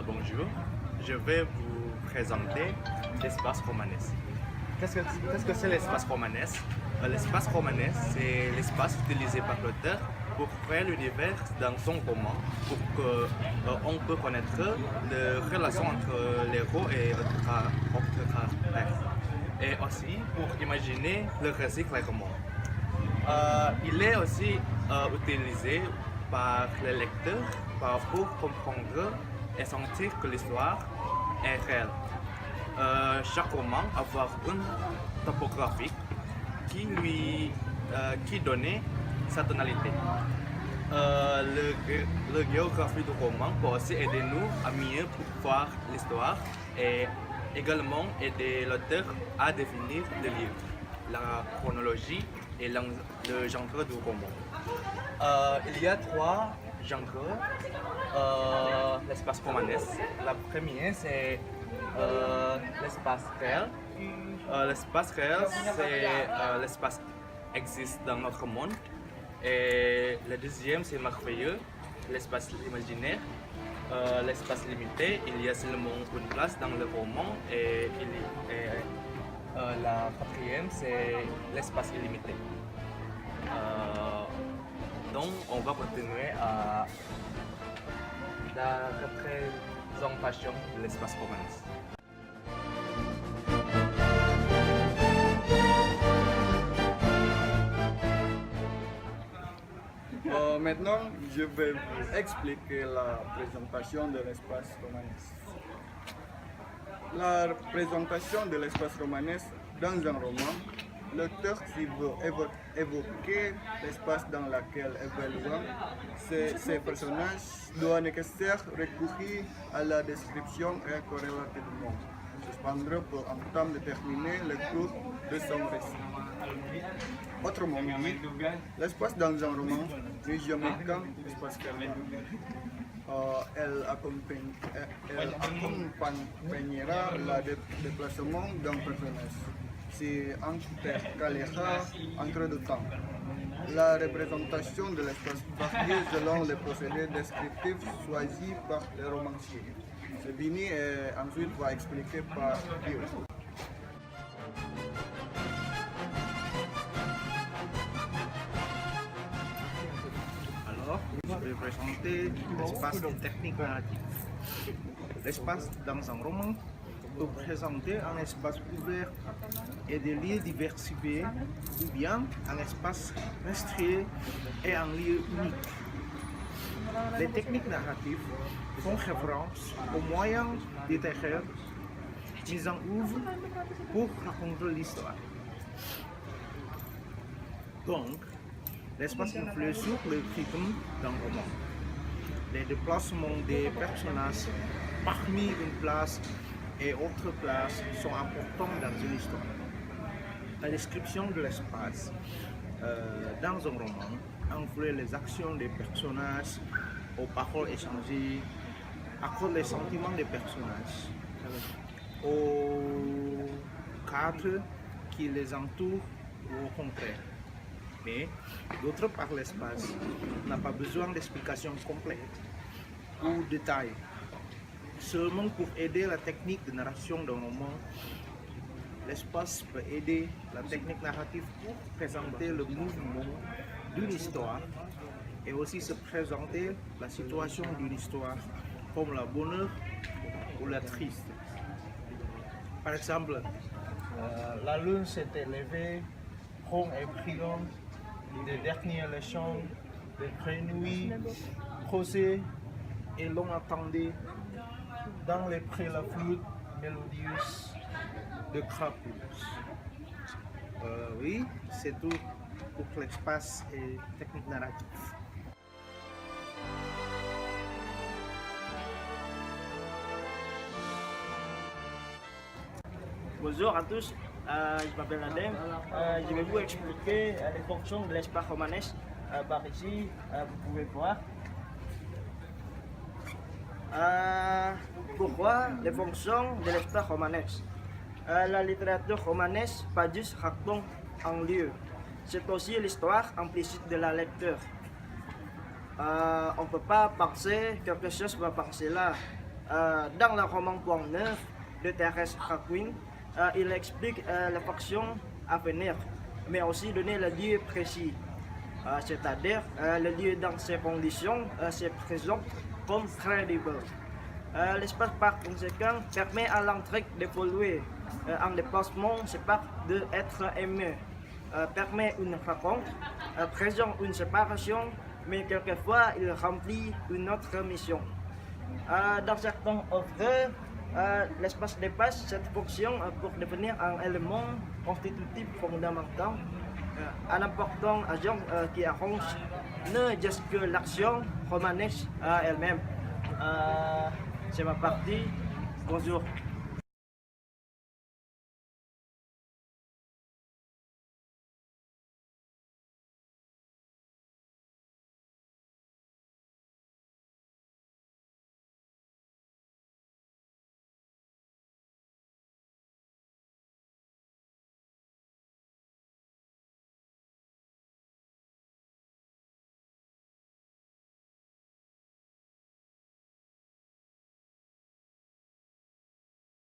bonjour. Je vais vous présenter l'espace romanesque. Qu'est-ce que c'est l'espace romanesque? L'espace romanesque, c'est l'espace utilisé par l'auteur pour créer l'univers dans son roman, pour qu'on peut connaître les relations entre les héros et autres caractères. Et aussi pour imaginer le récit clairement. Il est aussi utilisé par les lecteurs pour comprendre et sentir que l'histoire est réelle. Chaque roman avoir une topographie qui donnait sa tonalité. Le géographie du roman peut aussi aider nous à mieux voir l'histoire et également aider l'auteur à définir le livre, la chronologie et le genre du roman. Il y a trois genres l'espace romanesque. La première c'est l'espace réel. L'espace réel c'est l'espace qui existe dans notre monde. Et le deuxième c'est merveilleux, l'espace imaginaire. L'espace limité, il y a seulement une place dans le roman et la quatrième c'est l'espace illimité. Donc on va continuer à la représentation de l'espace romanesque. Maintenant, je vais vous expliquer la présentation de l'espace romanesque. La présentation de l'espace romanesque dans un roman, l'auteur, s'il veut évoquer l'espace dans lequel évoluent ces personnages, doit nécessairement recourir à la description et corrélativement suspendre pour en temps de terminer le cours de son récit. Autrement dit, l'espace dans un roman n'est jamais qu'un espace fermé. Elle accompagnera le déplacement d'un personnage. C'est intercalera entre deux temps. La représentation de l'espace varie selon les procédés descriptifs choisis par le romancier. Ce Vini ensuite va expliquer par Dieu. Alors, je vais présenter l'espace des techniques narratives. L'espace dans un roman peut présenter un espace ouvert et des lieux diversifiés, ou bien un espace restreint et un lieu unique. Les techniques narratives font référence aux moyens littéraires mis en œuvre pour raconter l'histoire. Donc, l'espace influe sur le rythme d'un roman. Les déplacements des personnages parmi une place et autre place sont importants dans une histoire. La description de l'espace dans un roman influe les actions des personnages, aux paroles échangées, accorde les sentiments des personnages, aux cadres qui les entourent ou au contraire. Mais d'autre part, l'espace n'a pas besoin d'explications complètes ou détaillées. Seulement pour aider la technique de narration d'un roman, l'espace peut aider la technique narrative pour présenter le mouvement d'une histoire et aussi se présenter la situation d'une histoire comme la bonheur ou la triste. Par exemple, la lune s'était levée, Rome est brillante, les dernières légendes, les prénuits, procès et l'on attendait dans les prés la flûte mélodieuse de Crapulus. Oui, c'est tout pour l'espace et technique narrative. Bonjour à tous, je m'appelle Adem. Je vais vous expliquer les fonctions de l'espace romanesque. Par ici, vous pouvez voir. Pourquoi les fonctions de l'espace romanesque? La littérature romanesque pas juste raconte un lieu, c'est aussi l'histoire implicite de la lecture. On ne peut pas penser quelque chose va passer là, Dans le roman Point Neuf de Thérèse Raquin, il explique les fonctions à venir, mais aussi donner le lieu précis. C'est-à-dire le lieu dans ces conditions se présente comme crédible. L'espace par conséquent permet à l'intrigue d'évoluer en déplacement, c'est pas d'être aimé, permet une rencontre, présente une séparation, mais quelquefois il remplit une autre mission. Dans certaines œuvres, l'espace dépasse cette fonction pour devenir un élément constitutif fondamental, un important agent qui arrange ne juste que l'action romanesque elle-même. C'est ma partie. Bonjour.